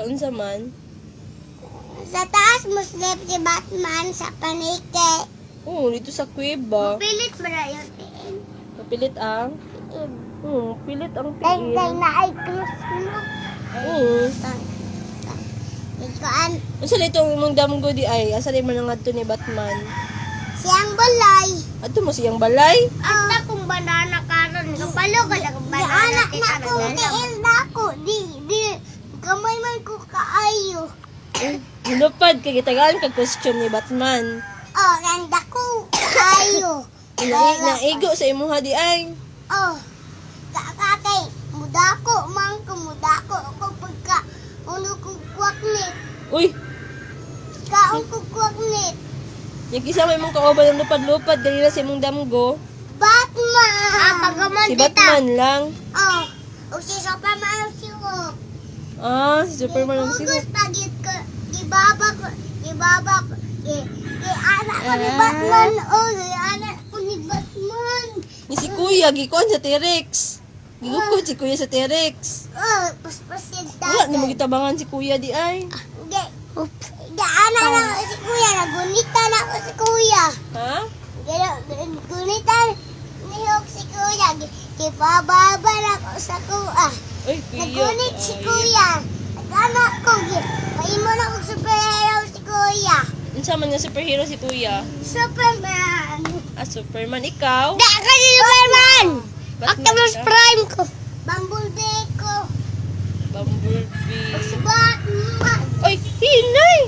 Sa unsa man? Sa taas mo sleep si Batman sa panike. Oo, dito sa kuweba. Pilit ba na yun, Tiin? Mapilit ang? Pilit ang Dahil piil. na ay close mo. Oo. Ikaw, Asa na itong mong damgo di ay? Asa na man nga ni Batman? siyang balay. Ato mo siyang balay? Ata kong banana karon. Kapalo ka na kong banana. Anak na kong Tiin na ako. Di. Kamay man ko kaayo. Hinupad kay gitagaan kag costume ni Batman. Oh, ganda ko kaayo. Naigo sa imuha di ay. Oh, kakatay. Mudako man ko. Mudako ako pagka uno ko kwaknit. Uy, Kaon ko kwaknit. yung kisama imong kauban ng lupad-lupad dali na sa imong damgo. Batman! Pagaman Si Batman lang. Oh, o si Superman ang siwo. Si Superman ang sino. Gugus pagit ko, ibaba ko. Anak ko ni Batman. Oh, anak ko ni Batman. Ni si Kuya, gikuan sa T-Rex. Gigukod si Kuya sa T-Rex. Oh, paspasin Wala dati. na magitabangan si Kuya di ay. Hindi. Anak na ako si Kuya. Nagunita na ako si Kuya. Ha? Nagunita niyok si Kuya. Ipababa na ako sa kuya. Ay, Kuya. Nagunit si Kuya. Nag-anak ko. Paimo na akong superhero si Kuya. Unsa man nga superhero si Kuya? Superman. Superman ikaw? Da ka ni Superman. Batman Optimus ka? Prime ko. Bumblebee ko. Bumblebee. Si Batman. Ay, hinay!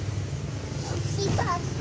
Si Batman.